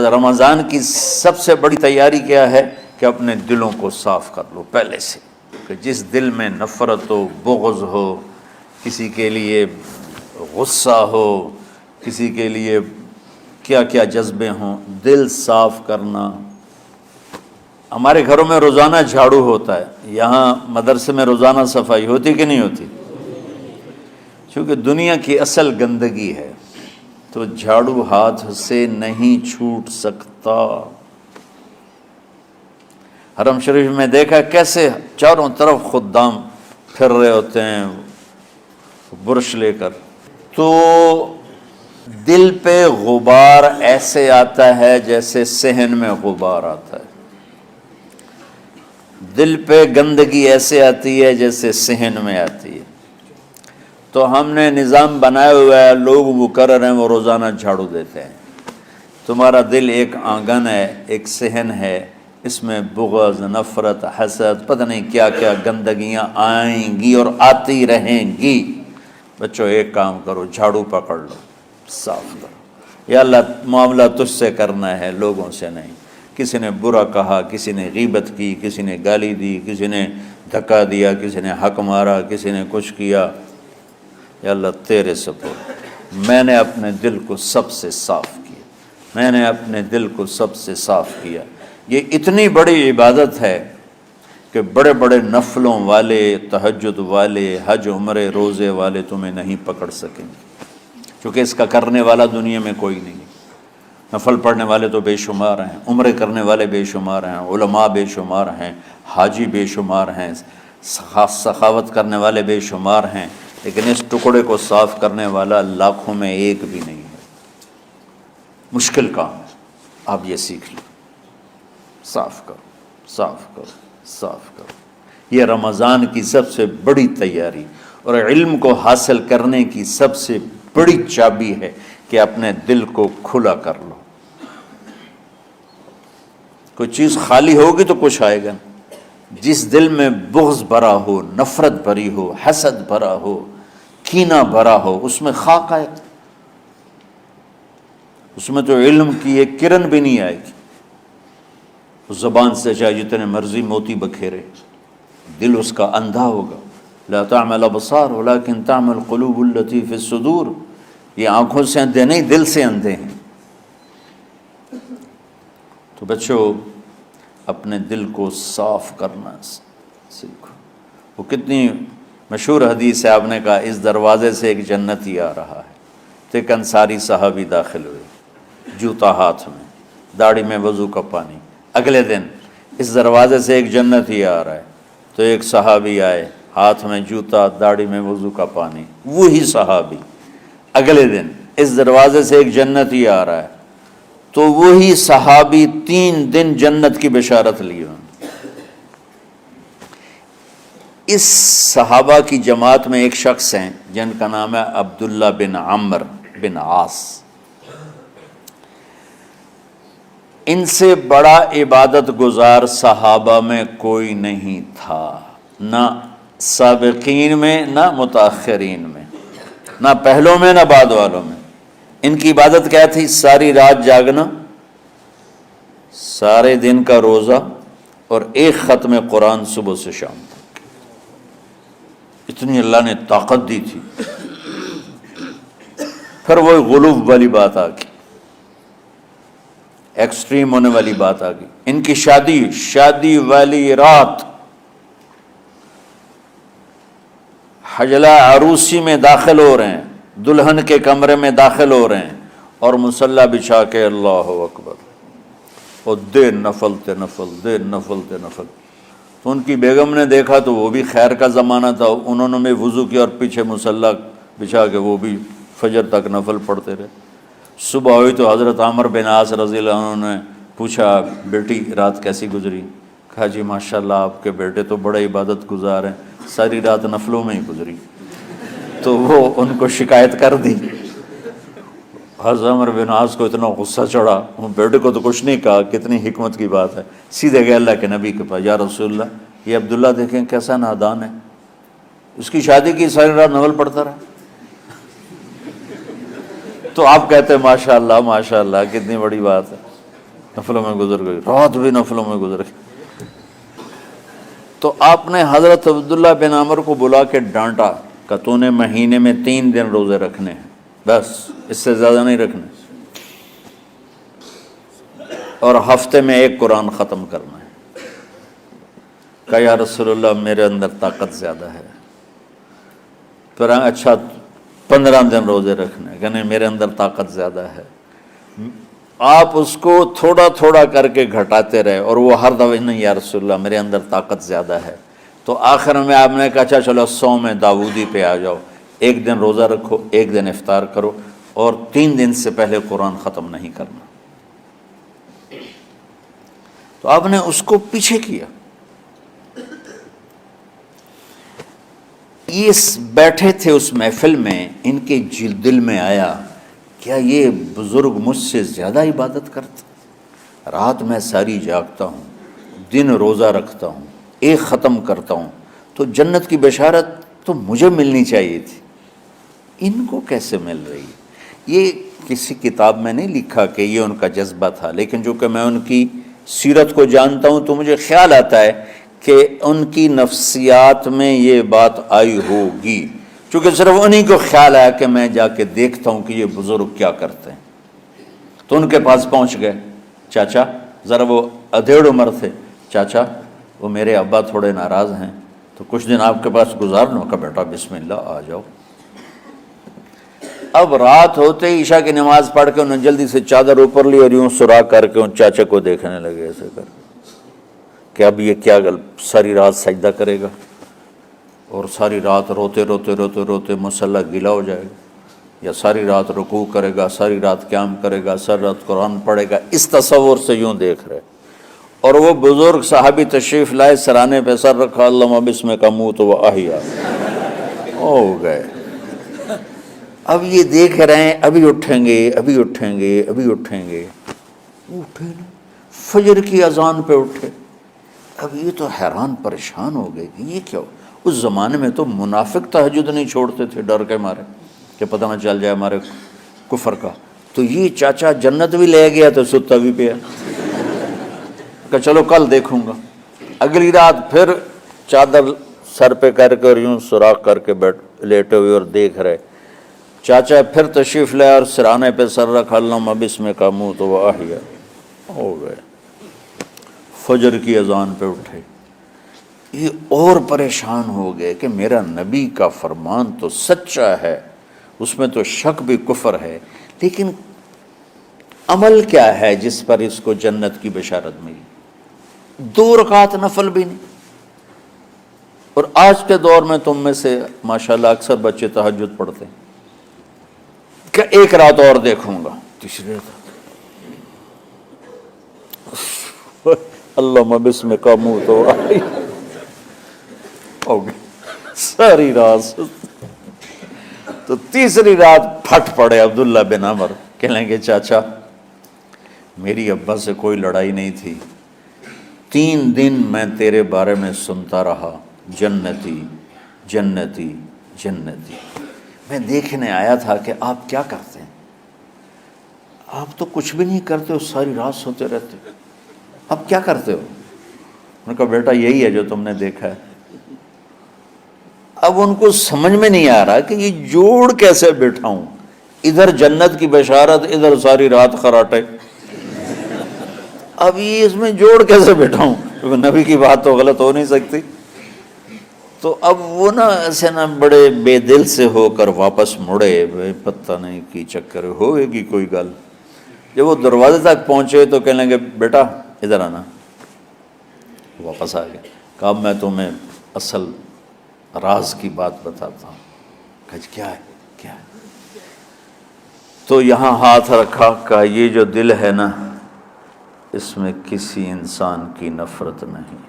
رمضان کی سب سے بڑی تیاری کیا ہے کہ اپنے دلوں کو صاف کر لو پہلے سے، کہ جس دل میں نفرت ہو، بغض ہو، کسی کے لیے غصہ ہو، کسی کے لیے کیا کیا جذبے ہوں، دل صاف کرنا۔ ہمارے گھروں میں روزانہ جھاڑو ہوتا ہے، یہاں مدرسے میں روزانہ صفائی ہوتی کہ نہیں ہوتی؟ چونکہ دنیا کی اصل گندگی ہے تو جھاڑو ہاتھ سے نہیں چھوٹ سکتا۔ حرم شریف میں دیکھا کیسے چاروں طرف خدام پھر رہے ہوتے ہیں برش لے کر، تو دل پہ غبار ایسے آتا ہے جیسے صحن میں غبار آتا ہے، دل پہ گندگی ایسے آتی ہے جیسے صحن میں آتی ہے۔ تو ہم نے نظام بنایا ہوا ہے، لوگ وہ کر رہے ہیں، وہ روزانہ جھاڑو دیتے ہیں۔ تمہارا دل ایک آنگن ہے، ایک صحن ہے، اس میں بغض، نفرت، حسد، پتہ نہیں کیا کیا گندگیاں آئیں گی اور آتی رہیں گی۔ بچوں ایک کام کرو، جھاڑو پکڑ لو، صاف کرو۔ یا اللہ معاملہ تجھ سے کرنا ہے، لوگوں سے نہیں۔ کسی نے برا کہا، کسی نے غیبت کی، کسی نے گالی دی، کسی نے دھکا دیا، کسی نے حق مارا، کسی نے کچھ کیا، یا اللہ تیرے سپرد میں نے اپنے دل کو سب سے صاف کیا، میں نے اپنے دل کو سب سے صاف کیا۔ یہ اتنی بڑی عبادت ہے کہ بڑے بڑے نفلوں والے، تہجد والے، حج عمرے روزے والے تمہیں نہیں پکڑ سکیں گے، کیونکہ اس کا کرنے والا دنیا میں کوئی نہیں۔ نفل پڑھنے والے تو بے شمار ہیں، عمرے کرنے والے بے شمار ہیں، علماء بے شمار ہیں، حاجی بے شمار ہیں، سخاوت کرنے والے بے شمار ہیں، لیکن اس ٹکڑے کو صاف کرنے والا لاکھوں میں ایک بھی نہیں ہے۔ مشکل کام ہے، آپ یہ سیکھ لیں، صاف کرو، صاف کرو، صاف کرو۔ یہ رمضان کی سب سے بڑی تیاری اور علم کو حاصل کرنے کی سب سے بڑی چابی ہے کہ اپنے دل کو کھلا کر لو۔ کوئی چیز خالی ہوگی تو کچھ آئے گا۔ جس دل میں بغض بھرا ہو، نفرت بھری ہو، حسد بھرا ہو، کینہ بھرا ہو، اس میں خاک آئے، اس میں تو علم کی ایک کرن بھی نہیں آئے گی۔ اس زبان سے چاہے جتنے مرضی موتی بکھیرے، دل اس کا اندھا ہوگا۔ لا تعمى الابصار ولكن تعمى القلوب التي في الصدور۔ یہ آنکھوں سے اندھے نہیں، دل سے اندھے ہیں۔ تو بچوں اپنے دل کو صاف کرنا سیکھو۔ وہ کتنی مشہور حدیث ہے، آپ نے کہا اس دروازے سے ایک جنتی آ رہا ہے، تو ایک انصاری صحابی داخل ہوئے، جوتا ہاتھ میں، داڑھی میں وضو کا پانی۔ اگلے دن اس دروازے سے ایک جنتی آ رہا ہے، تو ایک صحابی آئے، ہاتھ میں جوتا، داڑھی میں وضو کا پانی، وہی صحابی۔ اگلے دن اس دروازے سے ایک جنتی آ رہا ہے، تو وہی صحابی 3 دن جنت کی بشارت لی۔ اس صحابہ کی جماعت میں ایک شخص ہیں جن کا نام ہے عبداللہ بن عمرو بن عاص۔ ان سے بڑا عبادت گزار صحابہ میں کوئی نہیں تھا، نہ سابقین میں نہ متاخرین میں، نہ پہلوں میں نہ بعد والوں میں۔ ان کی عبادت کیا تھی؟ ساری رات جاگنا، سارے دن کا روزہ، اور ایک ختم قرآن صبح سے شام تک۔ اتنی اللہ نے طاقت دی تھی۔ پھر وہ غلو والی بات آ گئی، ایکسٹریم ہونے والی بات آ گئی۔ ان کی شادی والی رات حجلہ عروسی میں داخل ہو رہے ہیں، دلہن کے کمرے میں داخل ہو رہے ہیں، اور مصلی بچھا کے اللہ اکبر، اور دیر نفل تے نفل، دیر نفل تے نفل۔ تو ان کی بیگم نے دیکھا تو وہ بھی خیر کا زمانہ تھا، انہوں نے بھی وضو کیا اور پیچھے مصلی بچھا کے وہ بھی فجر تک نفل پڑھتے رہے۔ صبح ہوئی تو حضرت عمر بن عاص رضی اللہ عنہ نے پوچھا بیٹی رات کیسی گزری؟ کہا جی ماشاءاللہ آپ کے بیٹے تو بڑے عبادت گزار ہیں، ساری رات نفلوں میں ہی گزری۔ تو وہ ان کو شکایت کر دی۔ حضرت عمر بن عاص کو اتنا غصہ چڑھا، بیٹے کو تو کچھ نہیں کہا، کتنی حکمت کی بات ہے، سیدھے گئے اللہ کے نبی کے پاس، یا رسول اللہ یہ عبداللہ دیکھیں کیسا نادان ہے، اس کی شادی کی ساری رات نفل پڑھتا رہا۔ تو آپ کہتے ہیں ماشاءاللہ ماشاءاللہ کتنی بڑی بات ہے۔ نفلوں میں گزر گئی، رات بھی نفلوں میں گزر گئی۔ تو آپ نے حضرت عبداللہ بن عمر کو بلا کے ڈانٹا کہ تو نے مہینے میں 3 دن روزے رکھنے ہیں، بس اس سے زیادہ نہیں رکھنے، اور ہفتے میں 1 قرآن ختم کرنا ہے۔ کہا یا رسول اللہ میرے اندر طاقت زیادہ ہے۔ پھر اچھا 15 دن روزے رکھنے، کہ نہیں میرے اندر طاقت زیادہ ہے۔ آپ اس کو تھوڑا تھوڑا کر کے گھٹاتے رہے، اور وہ ہر دفعہ نہیں یا رسول اللہ میرے اندر طاقت زیادہ ہے۔ تو آخر میں آپ نے کہا اچھا چلو صوم داؤدی پہ آ جاؤ، 1 دن روزہ رکھو، 1 دن افطار کرو، اور 3 دن سے پہلے قرآن ختم نہیں کرنا۔ تو آپ نے اس کو پیچھے کیا۔ یہ بیٹھے تھے اس محفل میں، ان کے دل میں آیا کیا یہ بزرگ مجھ سے زیادہ عبادت کرتا؟ رات میں ساری جاگتا ہوں، دن روزہ رکھتا ہوں، 1 ختم کرتا ہوں، تو جنت کی بشارت تو مجھے ملنی چاہیے تھی، ان کو کیسے مل رہی؟ یہ کسی کتاب میں نہیں لکھا کہ یہ ان کا جذبہ تھا، لیکن جو کہ میں ان کی سیرت کو جانتا ہوں تو مجھے خیال آتا ہے کہ ان کی نفسیات میں یہ بات آئی ہوگی، چونکہ صرف انہی کو خیال آیا کہ میں جا کے دیکھتا ہوں کہ یہ بزرگ کیا کرتے ہیں۔ تو ان کے پاس پہنچ گئے، چاچا ذرا، وہ ادھیڑ عمر تھے، چاچا وہ میرے ابا تھوڑے ناراض ہیں، تو کچھ دن آپ کے پاس گزار لوں؟ کہ بیٹا بسم اللہ آ جاؤ۔ اب رات ہوتے ہی عشاء کی نماز پڑھ کے انہوں نے جلدی سے چادر اوپر لی اور یوں سراغ کر کے ان چاچا کو دیکھنے لگے ایسے کر کہ اب یہ کیا ساری رات سجدہ کرے گا، اور ساری رات روتے روتے روتے روتے مصلی گیلا ہو جائے گا، یا ساری رات رکوع کرے گا، ساری رات قیام کرے گا، ساری رات قرآن پڑھے گا، اس تصور سے یوں دیکھ رہے۔ اور وہ بزرگ صحابی تشریف لائے، سرانے پہ سر رکھا، اللہم بسمک اموت و احیا، ہو گئے۔ اب یہ دیکھ رہے ہیں ابھی اٹھیں گے، ابھی اٹھیں گے، ابھی اٹھیں گے، اٹھے نا، فجر کی اذان پہ اٹھے۔ اب یہ تو حیران پریشان ہو گئے کہ یہ کیا ہو؟ اس زمانے میں تو منافق تہجد نہیں چھوڑتے تھے ڈر کے مارے کہ پتہ نہ چل جائے ہمارے کفر کا۔ تو یہ چاچا جنت بھی لے گیا تو ستا بھی پیا کہ چلو کل دیکھوں گا۔ اگلی رات پھر چادر سر پہ کر کے اور یوں سوراخ کر کے لیٹے ہوئے اور دیکھ رہے۔ چاچا پھر تشریف لائے اور سرانے پہ سر رکھا، اللہم بسمک اموت و احیا، ہو گئے۔ فجر کی اذان پہ اٹھے، یہ اور پریشان ہو گئے کہ میرا نبی کا فرمان تو سچا ہے، اس میں تو شک بھی کفر ہے، لیکن عمل کیا ہے جس پر اس کو جنت کی بشارت ملی؟ 2 رکعت نفل بھی نہیں۔ اور آج کے دور میں تم میں سے ماشاءاللہ اکثر بچے تہجد پڑھتے ہیں کہ 1 رات اور دیکھوں گا، تیسری رات اللہم بسمک اموت و احیا، ہو گئی ساری رات۔ تو تیسری رات پھٹ پڑے عبداللہ بن عمر، کہنے لگے چاچا میری ابا سے کوئی لڑائی نہیں تھی، 3 دن میں تیرے بارے میں سنتا رہا، جنتی جنتی جنتی۔ میں دیکھنے آیا تھا کہ آپ کیا کرتے ہیں، آپ تو کچھ بھی نہیں کرتے ہو، ساری رات سوتے رہتے ہو، اب کیا کرتے ہو؟ انہوں نے کہا بیٹا یہی ہے جو تم نے دیکھا ہے۔ اب ان کو سمجھ میں نہیں آ رہا کہ یہ جوڑ کیسے بٹھاؤں، ادھر جنت کی بشارت، ادھر ساری رات خراٹے، اب یہ اس میں جوڑ کیسے بٹھاؤں، کیونکہ نبی کی بات تو غلط ہو نہیں سکتی۔ تو اب وہ نا ایسے نا بڑے بے دل سے ہو کر واپس مڑے، پتہ نہیں کی چکر ہوئے گی کوئی گل۔ جب وہ دروازے تک پہنچے تو کہنے لگے بیٹا ادھر آنا، واپس آ گئے۔ کہا میں تمہیں اصل راز کی بات بتاتا ہوں۔ کہا کیا ہے کیا ہے؟ تو یہاں ہاتھ رکھا، کہا یہ جو دل ہے نا اس میں کسی انسان کی نفرت نہیں۔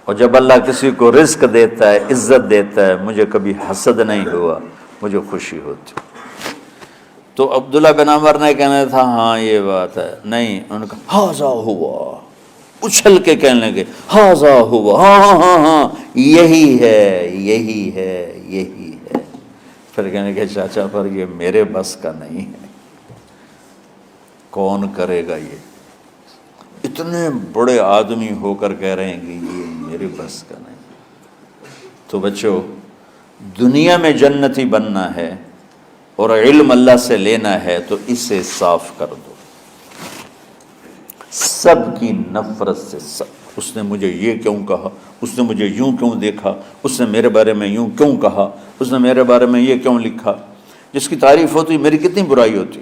اور جب اللہ کسی کو رزق دیتا ہے، عزت دیتا ہے، مجھے کبھی حسد نہیں ہوا، مجھے خوشی ہوتی۔ تو عبداللہ بن عمر نے کہنا تھا ہاں یہ بات ہے، نہیں، ان کا ہاذا ہوا، اچھل کے کہنے لگے ہاذا ہوا، ہاں ہاں ہاں ہاں یہی ہے یہی ہے یہی ہے۔ پھر کہنے کہ چاچا پر یہ میرے بس کا نہیں ہے، کون کرے گا یہ؟ اتنے بڑے آدمی ہو کر کہہ رہے ہیں کہ یہ میرے بس کا نہیں۔ تو بچوں، دنیا میں جنتی بننا ہے اور علم اللہ سے لینا ہے تو اسے صاف کر دو، سب کی نفرت سے۔ اس نے مجھے یہ کیوں کہا، اس نے مجھے یوں کیوں دیکھا، اس نے میرے بارے میں یوں کیوں کہا، اس نے میرے بارے میں یہ کیوں لکھا۔ جس کی تعریف ہوتی میری کتنی برائی ہوتی،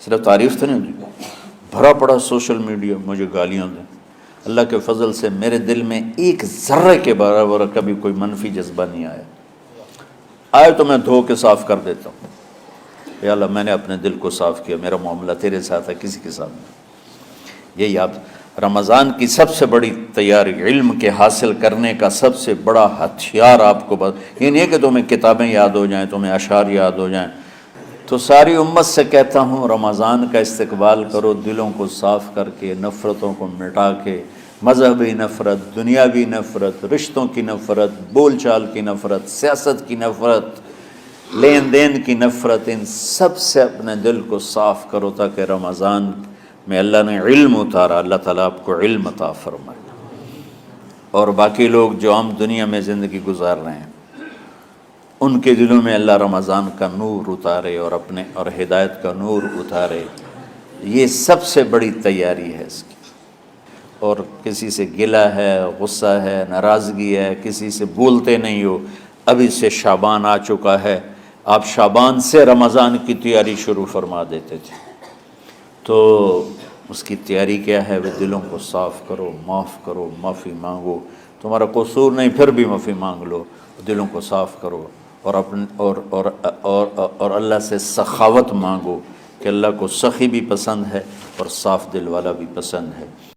صرف تعریف تو نہیں ہوتی، بھرا پڑا سوشل میڈیا مجھے گالیاں دیں۔ اللہ کے فضل سے میرے دل میں ایک ذرے کے برابر کبھی کوئی منفی جذبہ نہیں آیا، آئے تو میں دھو کے صاف کر دیتا ہوں، یا اللہ میں نے اپنے دل کو صاف کیا، میرا معاملہ تیرے ساتھ ہے، کسی کے ساتھ نہیں۔ یہی آپ رمضان کی سب سے بڑی تیاری، علم کے حاصل کرنے کا سب سے بڑا ہتھیار آپ کو یہ نہیں ہے کہ تمہیں کتابیں یاد ہو جائیں، تمہیں اشعار یاد ہو جائیں۔ تو ساری امت سے کہتا ہوں رمضان کا استقبال کرو، دلوں کو صاف کر کے، نفرتوں کو مٹا کے، مذہبی نفرت، دنیاوی نفرت، رشتوں کی نفرت، بول چال کی نفرت، سیاست کی نفرت، لین دین کی نفرت، ان سب سے اپنے دل کو صاف کرو تاکہ رمضان میں اللہ نے علم اتارا، اللہ تعالیٰ آپ کو علم عطا فرمائے، اور باقی لوگ جو عام دنیا میں زندگی گزار رہے ہیں ان کے دلوں میں اللہ رمضان کا نور اتارے اور ہدایت کا نور اتارے۔ یہ سب سے بڑی تیاری ہے اس کی۔ اور کسی سے گلہ ہے، غصہ ہے، ناراضگی ہے، کسی سے بولتے نہیں ہو، ابھی سے شعبان آ چکا ہے، آپ شعبان سے رمضان کی تیاری شروع فرما دیتے تھے، تو اس کی تیاری کیا ہے؟ وہ دلوں کو صاف کرو، معاف کرو، معافی مانگو، تمہارا قصور نہیں پھر بھی معافی مانگ لو، دلوں کو صاف کرو، اور اللہ سے سخاوت مانگو کہ اللہ کو سخی بھی پسند ہے اور صاف دل والا بھی پسند ہے۔